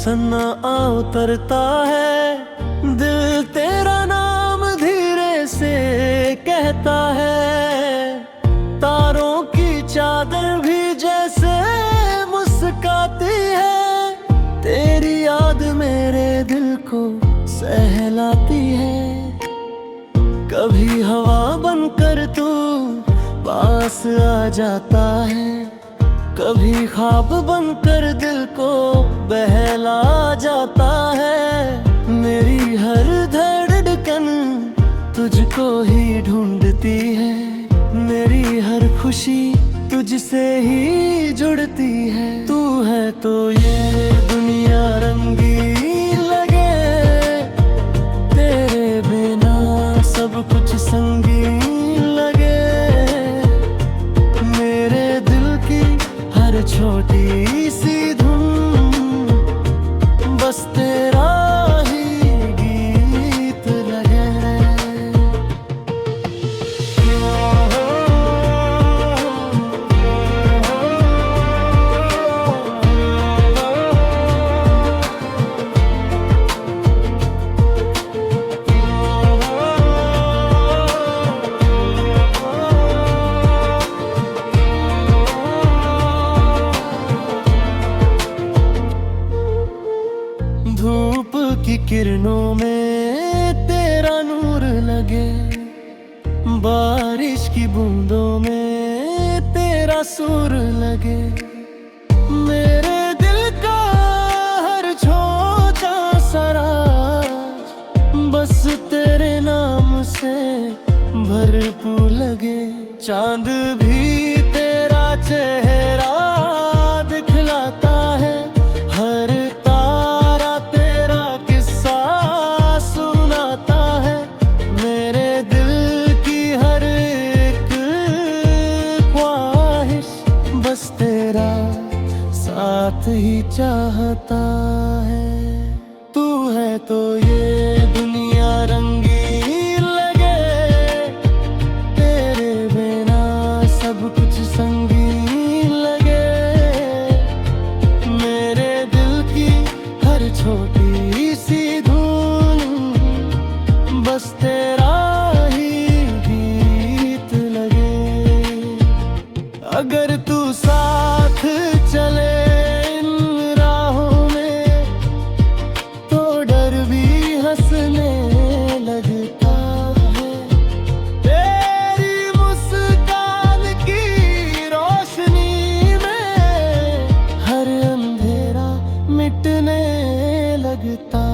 सन्ना आ उतरता है, दिल तेरा नाम धीरे से कहता है। तारों की चादर भी जैसे मुस्काती है, तेरी याद मेरे दिल को सहलाती है। कभी हवा बनकर तू पास आ जाता है, कभी ख्वाब बनकर दिल को बहला जाता है। मेरी हर धड़कन तुझको ही ढूंढती है, मेरी हर खुशी तुझसे ही जुड़ती है। तू है तो ये दुनिया रंगीन लगे, तेरे बिना सब कुछ संगीन लगे। मेरे दिल की हर छोटी सी धुन बस तेरा ही गीत लगे। धूप की किरणों में तेरा नूर लगे, बारिश की बूंदों में तेरा सुर लगे। मेरे दिल का हर छोटा सा राज बस तेरे नाम से भरपूर लगे। चांद भी तेरा चेहरा दिखलाता है, हर तारा तेरा किस्सा सुनाता है। मेरे दिल की हर एक ख्वाहिश बस तेरा साथ ही चाहता है। तू है तो ये दुनिया रंगीन लगे, तेरे बिना सब कुछ संगीन लगे। मेरे दिल की हर छोटी सी धुन बस तेरा ही गीत लगे। अगर तू साथ चले इन राहों में तो डर भी हंसने लगता है। तेरी मुस्कान की रोशनी में हर अंधेरा मिटने लगता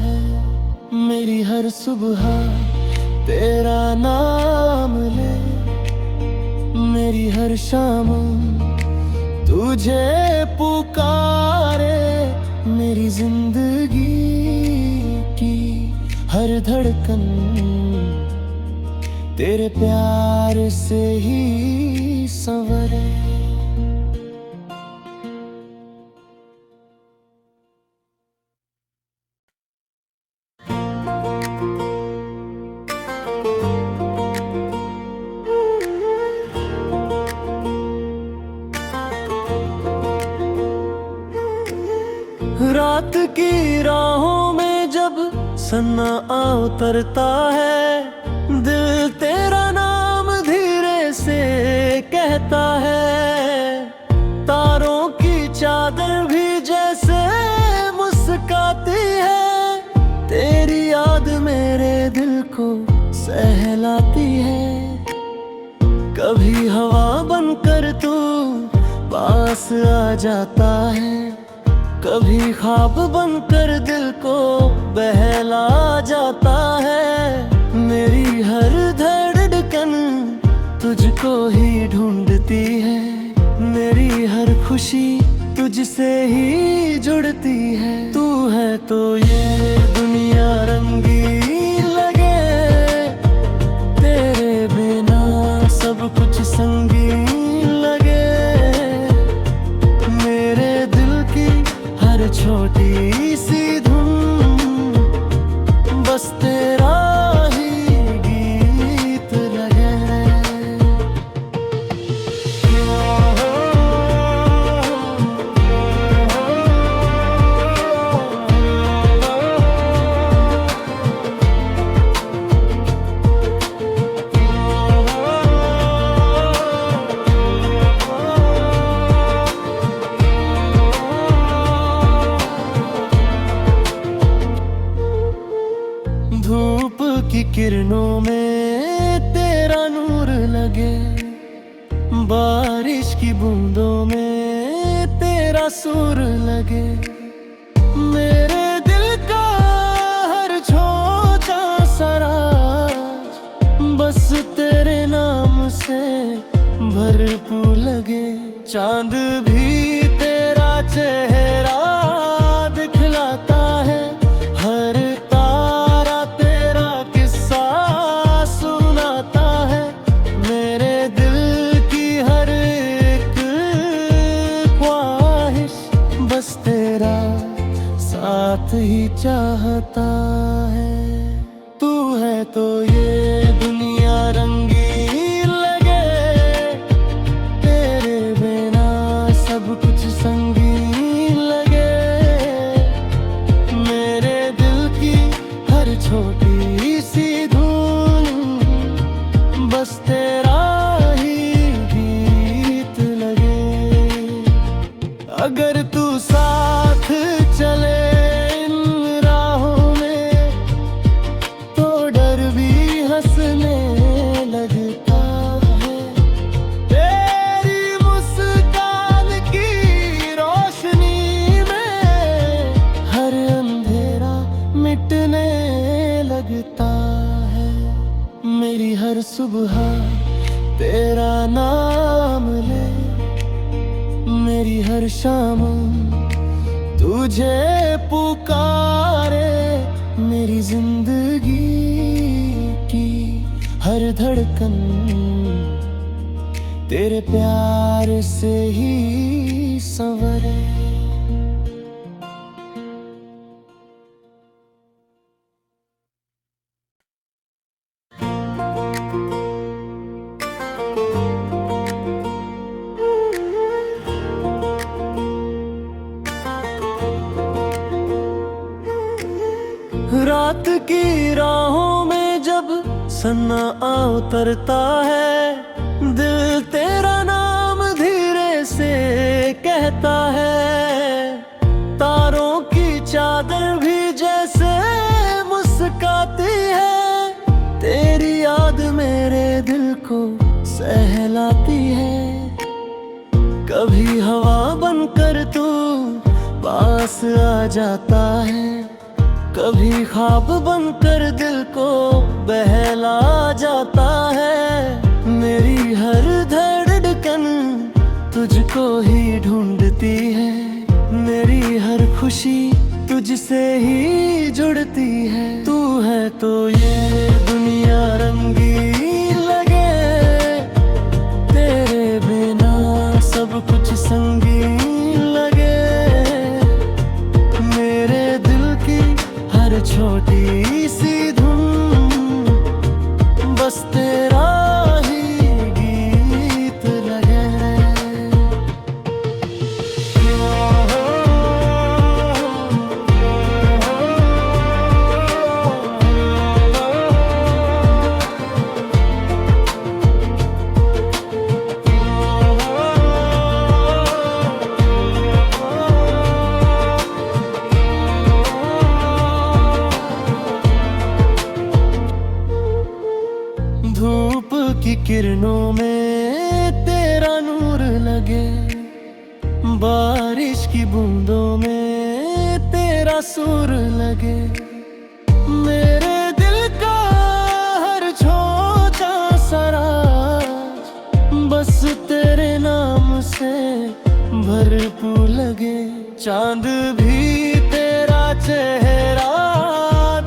है। मेरी हर सुबह तेरा नाम ले, मेरी हर शाम तुझे पुकारे। मेरी जिंदगी की हर धड़कन तेरे प्यार से ही संवरे। रात की राहों में जब सन्ना आ उतरता है, दिल तेरा नाम धीरे से कहता है। तारों की चादर भी जैसे मुस्काती है, तेरी याद मेरे दिल को सहलाती है। कभी हवा बनकर तू पास आ जाता है, कभी ख्वाब बनकर दिल को बहला जाता है। मेरी हर धड़कन तुझको ही ढूंढती है, मेरी हर खुशी तुझसे ही जुड़ती है। तू है तो ये दुनिया रंगीन लगे, तेरे बिना सब कुछ संगीन लगे। मेरे दिल की हर छोटी सी धुन बस तेरा ही गीत लगे। किरणों में तेरा नूर लगे, बारिश की बूंदों में तेरा सुर लगे। मेरे दिल का हर छोटा सा राज बस तेरे नाम से भरपूर लगे। चांद भी तेरा चेहरा दिखलाता है, हर तारा तेरा किस्सा सुनाता है। मेरे दिल की हर एक ख्वाहिश बस तेरा साथ ही चाहता है। तू है तो ये दुनिया रंगीन लगे, तेरे बिना सब कुछ संगीन लगे। मेरे दिल की हर छोटी सी धुन बस तेरा ही गीत लगे। अगर तू साथ चले इन राहों में तो डर भी हंसने लगता है। तेरी मुस्कान की रोशनी में हर अंधेरा मिटने लगता है। मेरी हर सुबह तेरा नाम ले, मेरी हर शाम तुझे पुकारे। मेरी जिंदगी की हर धड़कन तेरे प्यार से ही संवरे। रात की राहों में जब सन्नाटा उतरता है, दिल तेरा नाम धीरे से कहता है। तारों की चादर भी जैसे मुस्काती है, तेरी याद मेरे दिल को सहलाती है। कभी हवा बनकर तू पास आ जाता है, कभी ख्वाब बनकर दिल को बहला जाता है। मेरी हर धड़कन तुझको ही ढूंढती है, मेरी हर खुशी तुझसे ही जुड़ती है। तू है तो ये दुनिया रंगीन लगे, तेरे बिना सब कुछ संगीन लगे। मेरे दिल की हर छोटी सी धुन बस तेरा ही गीत लगे। धूप की किरणों में तेरा नूर लगे, बारिश की बूंदों में तेरा सुर लगे। मेरे दिल का हर छोटा सा राज बस तेरे नाम से भरपूर लगे। चांद भी तेरा चेहरा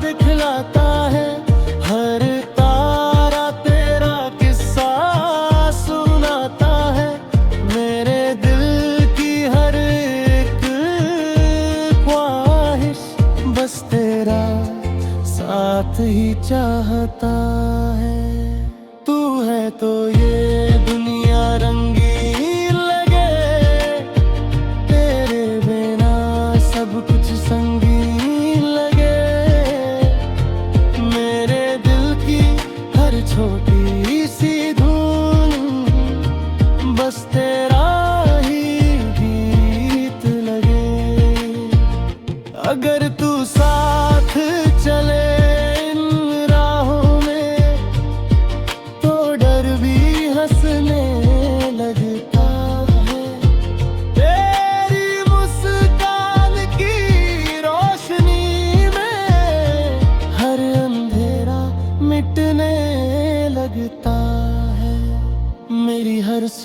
दिखलाता है, हर तारा तेरा किस्सा सुनाता है। मेरे दिल की हर एक ख्वाहिश बस तेरा साथ ही चाहता है। तू है तो ये दुनिया रंगीन लगे, तेरे बिना सब कुछ संगीन लगे। मेरे दिल की हर छोटी सी धुन बस तेरा ही गीत लगे। अगर तू साथ चले इन राहों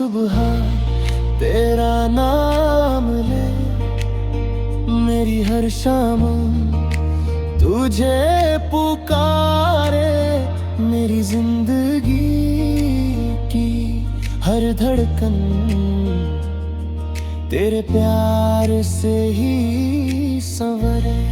सुबह तेरा नाम ले, मेरी हर शाम तुझे पुकारे। मेरी जिंदगी की हर धड़कन तेरे प्यार से ही संवरे।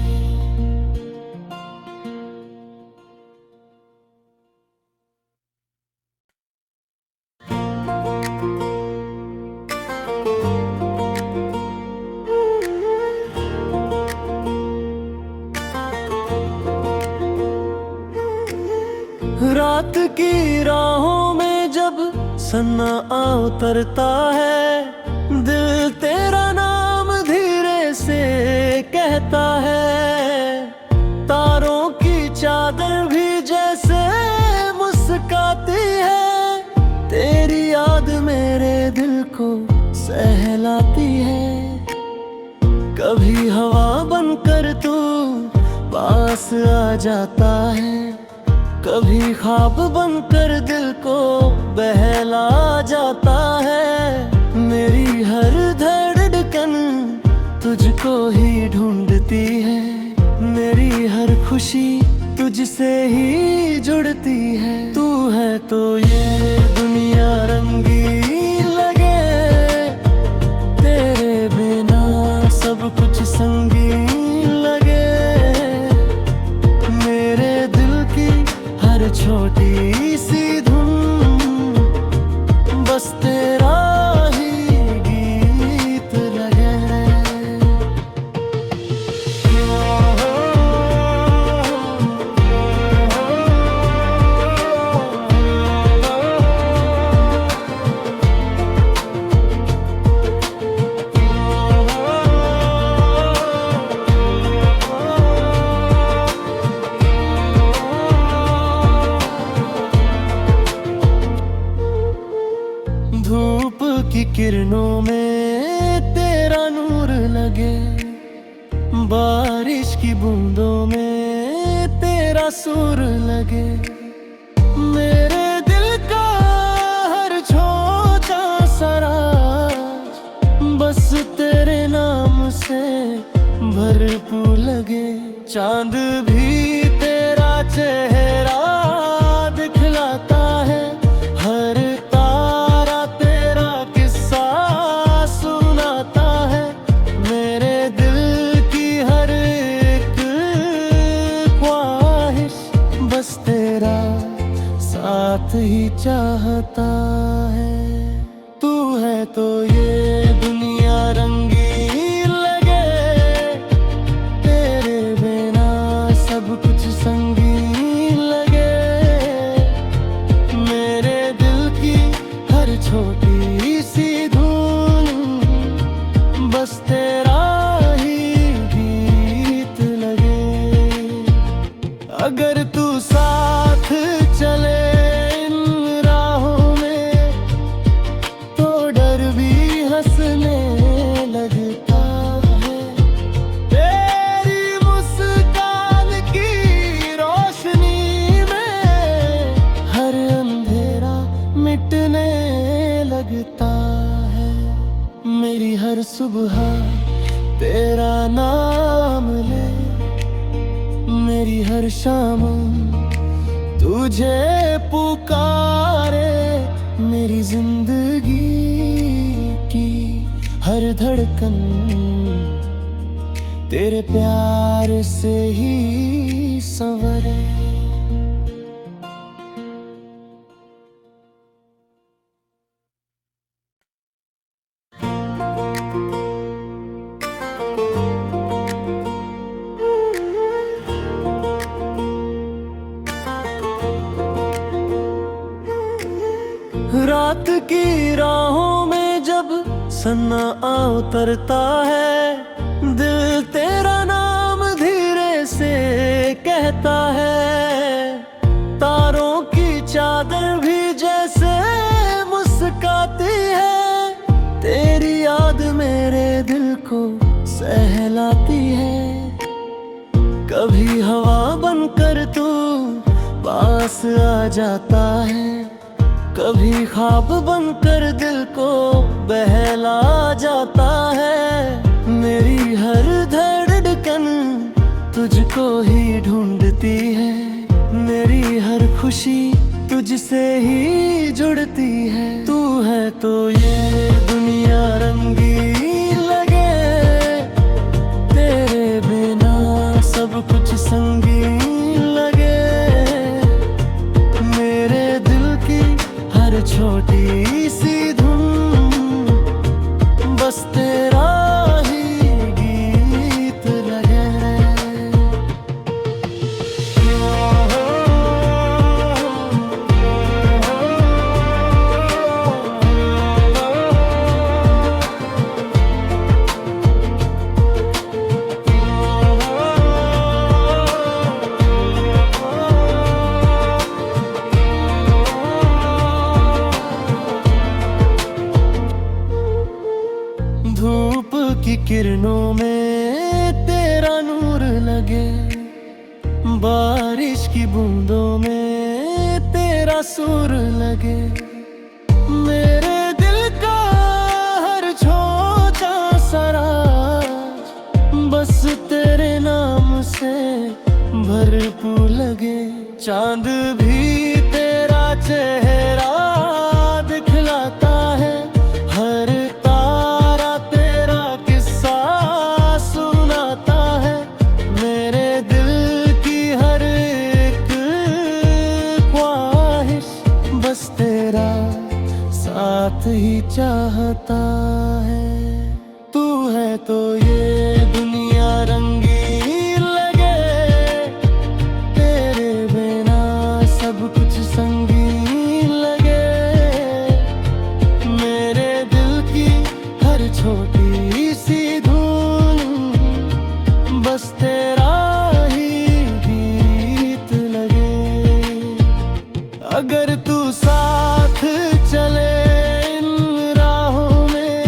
रात की राहों में जब सन्नाटा उतरता है, दिल तेरा नाम धीरे से कहता है। तारों की चादर भी जैसे मुस्काती है, तेरी याद मेरे दिल को सहलाती है। कभी हवा बनकर तू पास आ जाता है, कभी ख्वाब बनकर दिल को बहला जाता है। मेरी हर धड़कन तुझको ही ढूंढती है, मेरी हर खुशी तुझसे ही जुड़ती है। तू है तो ये दुनिया रंगीन लगे, तेरे बिना सब कुछ संगीन लगे। मेरे दिल की हर छोटी सी धुन बस तेरा ही गीत लगे। धूप की किरणों में तेरा नूर लगे, बारिश की बूंदों में तेरा सुर लगे। मेरे दिल का हर छोटा सा राज बस तेरे नाम से भरपूर लगे। चांद भी तेरा चेहरा दिखलाता है, हर तारा तेरा किस्सा सुनाता है। मेरे दिल की हर एक ख्वाहिश बस तेरा साथ ही चाहता है। तू है तो ये दुनिया रंगीन लगे, तेरे बिना सब कुछ संगीन लगे। मेरे दिल की हर छोटी सी धुन बस तेरा ही गीत लगे। अगर तू साथ चले इन राहों में तो डर भी हंसने लगता है। तेरी मुस्कान की रोशनी में हर अंधेरा मिटने लगता है। मेरी हर सुबह तेरा नाम ले, मेरी हर शाम तुझे पुकारे। मेरी जिंदगी की हर धड़कन तेरे प्यार से ही संवरे। रात की राहों में जब सन्नाटा उतरता है, दिल तेरा नाम धीरे से कहता है। तारों की चादर भी जैसे मुस्काती है, तेरी याद मेरे दिल को सहलाती है। कभी हवा बनकर तू पास आ जाता है, कभी ख्वाब बनकर दिल को बहला जाता है। मेरी हर धड़कन तुझको ही ढूंढती है, मेरी हर खुशी तुझसे ही जुड़ती है। तू है तो ये दुनिया रंगीन लगे, तेरे बिना सब कुछ संगीन लगे। मेरे दिल की हर छोटी सी धुन बस तेरा ही गीत लगे। धूप की किरणों में तेरा नूर लगे, बारिश की बूंदों में तेरा सुर लगे। मेरे दिल का हर छोटा सा राज बस तेरे नाम से भरपूर लगे। चांद भी तेरा चेहरा दिखलाता है, हर तारा तेरा किस्सा सुनाता है। मेरे दिल की हर एक ख्वाहिश बस तेरा साथ ही चाहता है। तू है तो ये दुनिया रंगीन लगे, तेरे बिना सब कुछ संगीन लगे। मेरे दिल की हर छोटी सी धुन बस तेरा ही गीत लगे। अगर तू साथ चले इन राहों में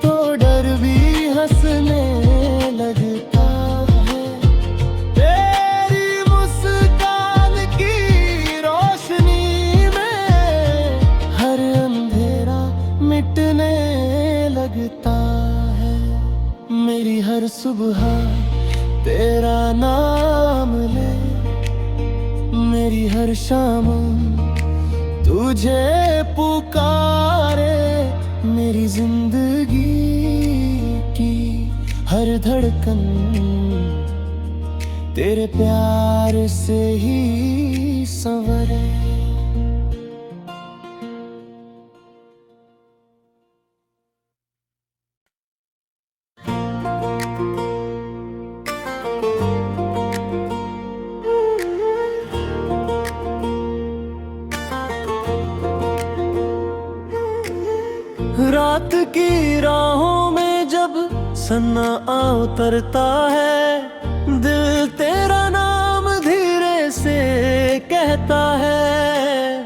तो डर भी हंसने लगता है। तेरी मुस्कान की रोशनी में हर अंधेरा मिटने लगता है। मेरी हर सुबह तेरा नाम ले, मेरी हर शाम तुझे पुकारे। मेरी जिंदगी की हर धड़कन तेरे प्यार से ही संवरे। रात की राहों में जब सन्नाटा उतरता है, दिल तेरा नाम धीरे से कहता है।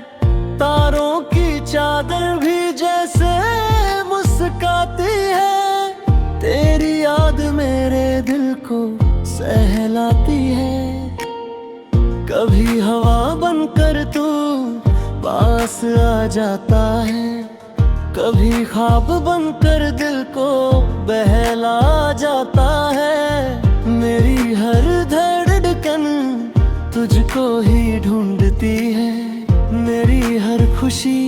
तारों की चादर भी जैसे मुस्काती है, तेरी याद मेरे दिल को सहलाती है। कभी हवा बनकर तू पास आ जाता है, कभी ख्वाब बनकर दिल को बहला जाता है। मेरी हर धड़कन तुझको ही ढूंढती है, मेरी हर खुशी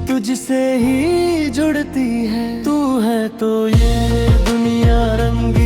तुझसे ही जुड़ती है। तू है तो ये दुनिया रंग